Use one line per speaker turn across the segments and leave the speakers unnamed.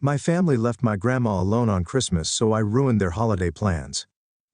My family left my grandma alone on Christmas, so I ruined their holiday plans.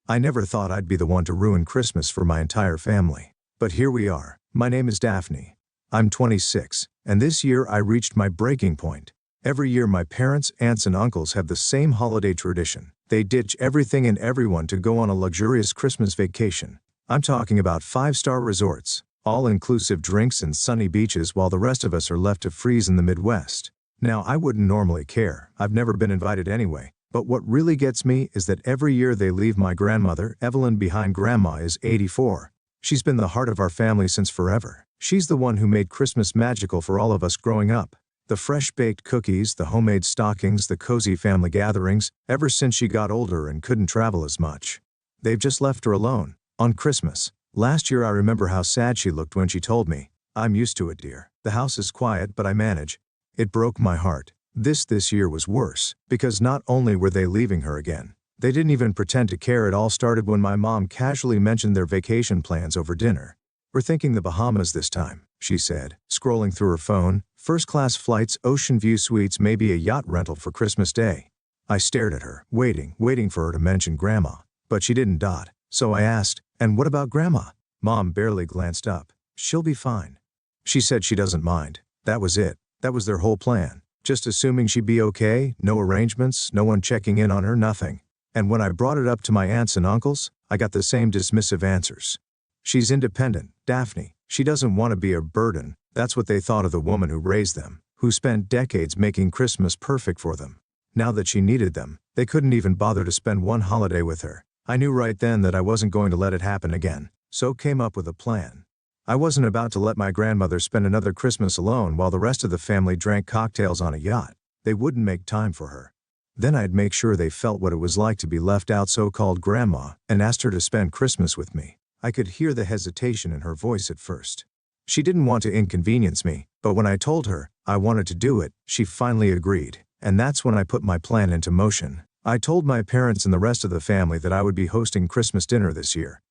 I never thought I'd be the one to ruin Christmas for my entire family. But here we are. My name is Daphne. I'm 26, and this year I reached my breaking point. Every year my parents, aunts and uncles have the same holiday tradition. They ditch everything and everyone to go on a luxurious Christmas vacation. I'm talking about 5-star resorts, all-inclusive drinks and sunny beaches, while the rest of us are left to freeze in the Midwest. Now, I wouldn't normally care. I've never been invited anyway. But what really gets me is that every year they leave my grandmother, Evelyn, behind. Grandma is 84. She's been the heart of our family since forever. She's the one who made Christmas magical for all of us growing up. The fresh-baked cookies, the homemade stockings, the cozy family gatherings, ever since she got older and couldn't travel as much. They've just left her alone. On Christmas. Last year I remember how sad she looked when she told me, "I'm used to it, dear. The house is quiet, but I manage." It broke my heart. This year was worse, because not only were they leaving her again, they didn't even pretend to care. It all started when my mom casually mentioned their vacation plans over dinner. "We're thinking the Bahamas this time," she said, scrolling through her phone. "First-class flights, ocean view suites, maybe a yacht rental for Christmas Day." I stared at her, waiting for her to mention Grandma. But she didn't. So I asked, "And what about Grandma?" Mom barely glanced up. "She'll be fine. She said she doesn't mind." That was it. That was their whole plan. Just assuming she'd be okay, no arrangements, no one checking in on her, nothing. And when I brought it up to my aunts and uncles, I got the same dismissive answers. "She's independent, Daphne. She doesn't want to be a burden." That's what they thought of the woman who raised them, who spent decades making Christmas perfect for them. Now that she needed them, they couldn't even bother to spend one holiday with her. I knew right then that I wasn't going to let it happen again, so came up with a plan. I wasn't about to let my grandmother spend another Christmas alone while the rest of the family drank cocktails on a yacht. They wouldn't make time for her. Then I'd make sure they felt what it was like to be left out, so-called Grandma, and asked her to spend Christmas with me. I could hear the hesitation in her voice at first. She didn't want to inconvenience me, but when I told her I wanted to do it, she finally agreed, and that's when I put my plan into motion. I told my parents and the rest of the family that I would be hosting Christmas dinner this year.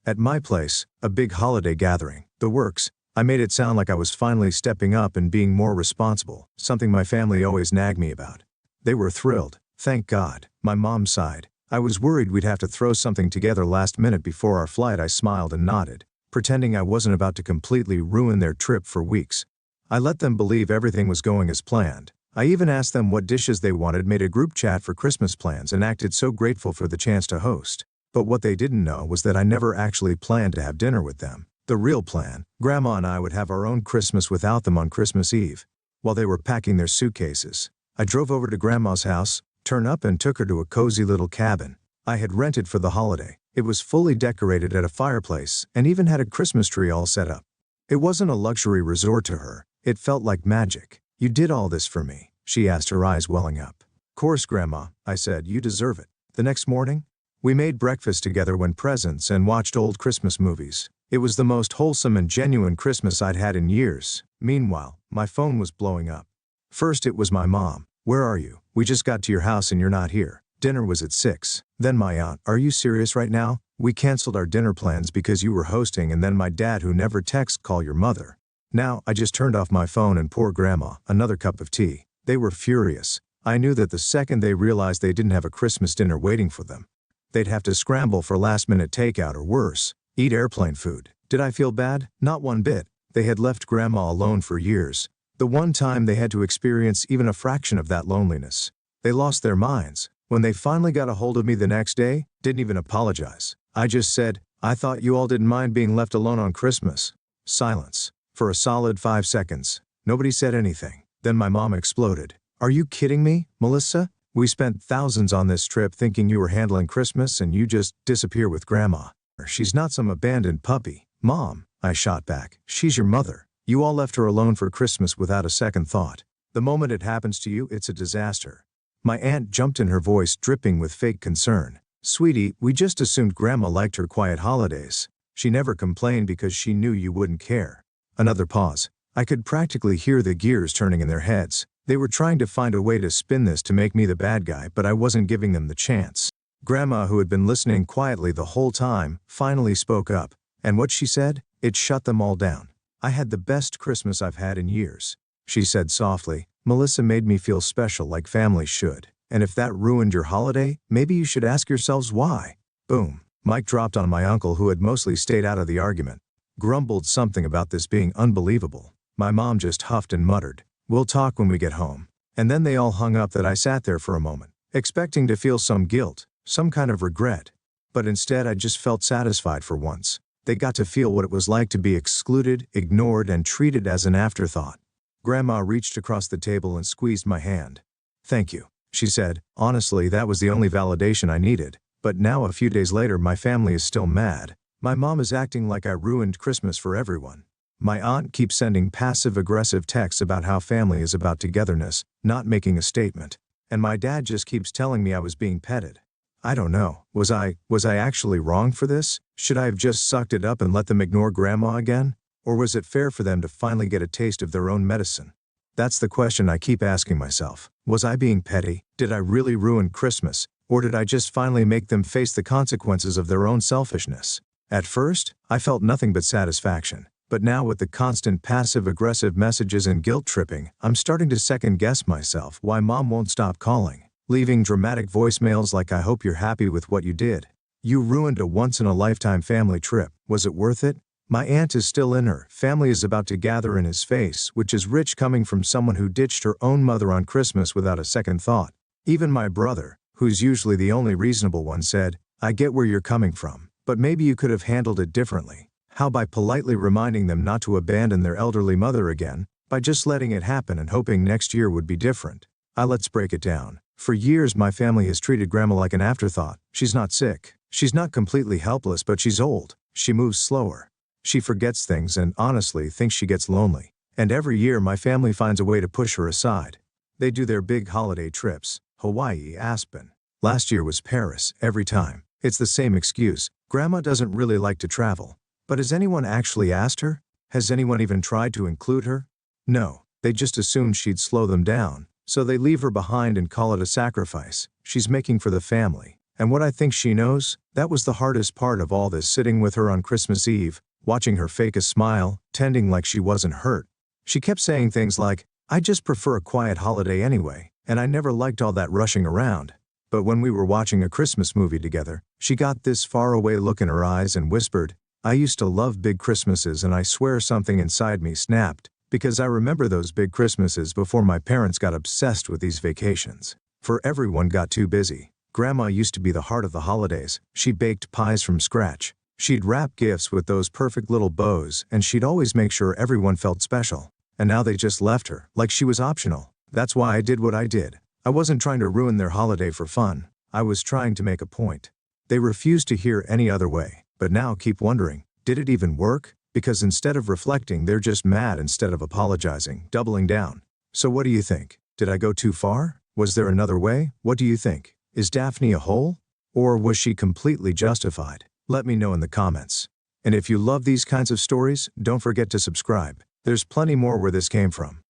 At my place, a big holiday gathering, the works. I made it sound like I was finally stepping up and being more responsible, something my family always nagged me about. They were thrilled, thank God. My mom sighed. I was worried we'd have to throw something together last minute before our flight. I smiled and nodded, pretending I wasn't about to completely ruin their trip for weeks. I let them believe everything was going as planned. I even asked them what dishes they wanted, made a group chat for Christmas plans, and acted so grateful for the chance to host. But what they didn't know was that I never actually planned to have dinner with them. The real plan, Grandma and I would have our own Christmas without them on Christmas Eve. While they were packing their suitcases, I drove over to Grandma's house, turned up and took her to a cozy little cabin I had rented for the holiday. It was fully decorated, at a fireplace, and even had a Christmas tree all set up. It wasn't a luxury resort to her. It felt like magic. "You did all this for me?" she asked, her eyes welling up. "Course, Grandma," I said. "You deserve it." The next morning, we made breakfast together, went presents, and watched old Christmas movies. It was the most wholesome and genuine Christmas I'd had in years. Meanwhile, my phone was blowing up. First it was my mom. "Where are you? We just got to your house and you're not here. Dinner was at 6. Then my aunt, "Are you serious right now? We canceled our dinner plans because you were hosting." And then my dad, who never texts, "Call your mother." Now, I just turned off my phone and poured Grandma another cup of tea. They were furious. I knew that the second they realized they didn't have a Christmas dinner waiting for them, they'd have to scramble for last-minute takeout, or worse, eat airplane food. Did I feel bad? Not one bit. They had left Grandma alone for years. The one time they had to experience even a fraction of that loneliness, they lost their minds. When they finally got a hold of me the next day, didn't even apologize. I just said, "I thought you all didn't mind being left alone on Christmas." Silence. For a solid 5 seconds, nobody said anything. Then my mom exploded. "Are you kidding me, Melissa? We spent thousands on this trip thinking you were handling Christmas, and you just disappear with Grandma. She's not some abandoned puppy." "Mom," I shot back, "she's your mother. You all left her alone for Christmas without a second thought. The moment it happens to you, it's a disaster." My aunt jumped in, her voice dripping with fake concern. "Sweetie, we just assumed Grandma liked her quiet holidays. She never complained because she knew you wouldn't care." Another pause. I could practically hear the gears turning in their heads. They were trying to find a way to spin this to make me the bad guy, but I wasn't giving them the chance. Grandma, who had been listening quietly the whole time, finally spoke up. And what she said, it shut them all down. "I had the best Christmas I've had in years," she said softly. Melissa made me feel special like families should. And if that ruined your holiday, maybe you should ask yourselves why. Boom. Mic dropped on my uncle, who had mostly stayed out of the argument. Grumbled something about this being unbelievable. My mom just huffed and muttered, "We'll talk when we get home." And then they all hung up. That I sat there for a moment, expecting to feel some guilt, some kind of regret. But instead I just felt satisfied for once. They got to feel what it was like to be excluded, ignored, and treated as an afterthought. Grandma reached across the table and squeezed my hand. "Thank you," she said. Honestly, that was the only validation I needed. But now, a few days later, my family is still mad. My mom is acting like I ruined Christmas for everyone. My aunt keeps sending passive-aggressive texts about how family is about togetherness, not making a statement. And my dad just keeps telling me I was being petted. I don't know. Was I actually wrong for this? Should I have just sucked it up and let them ignore Grandma again? Or was it fair for them to finally get a taste of their own medicine? That's the question I keep asking myself. Was I being petty? Did I really ruin Christmas? Or did I just finally make them face the consequences of their own selfishness? At first, I felt nothing but satisfaction. But now, with the constant passive-aggressive messages and guilt tripping, I'm starting to second-guess myself why Mom won't stop calling, leaving dramatic voicemails like, "I hope you're happy with what you did. You ruined a once-in-a-lifetime family trip. Was it worth it?" My aunt is still in her family is about to gather in his face, which is rich coming from someone who ditched her own mother on Christmas without a second thought. Even my brother, who's usually the only reasonable one, said, "I get where you're coming from, but maybe you could have handled it differently." How? By politely reminding them not to abandon their elderly mother again, by just letting it happen and hoping next year would be different. Let's break it down. For years my family has treated Grandma like an afterthought. She's not sick. She's not completely helpless, but she's old. She moves slower. She forgets things and honestly thinks she gets lonely. And every year my family finds a way to push her aside. They do their big holiday trips. Hawaii, Aspen. Last year was Paris, every time. It's the same excuse. Grandma doesn't really like to travel. But has anyone actually asked her? Has anyone even tried to include her? No, they just assumed she'd slow them down, so they leave her behind and call it a sacrifice she's making for the family. And what I think she knows, that was the hardest part of all this, sitting with her on Christmas Eve, watching her fake a smile, tending like she wasn't hurt. She kept saying things like, "I just prefer a quiet holiday anyway, and I never liked all that rushing around." But when we were watching a Christmas movie together, she got this faraway look in her eyes and whispered, "I used to love big Christmases," and I swear something inside me snapped, because I remember those big Christmases before my parents got obsessed with these vacations. For everyone got too busy. Grandma used to be the heart of the holidays. She baked pies from scratch. She'd wrap gifts with those perfect little bows, and she'd always make sure everyone felt special. And now they just left her, like she was optional. That's why I did what I did. I wasn't trying to ruin their holiday for fun. I was trying to make a point. They refused to hear any other way. But now keep wondering, did it even work? Because instead of reflecting, they're just mad instead of apologizing, doubling down. So what do you think? Did I go too far? Was there another way? What do you think? Is Daphne a hole? Or was she completely justified? Let me know in the comments. And if you love these kinds of stories, don't forget to subscribe. There's plenty more where this came from.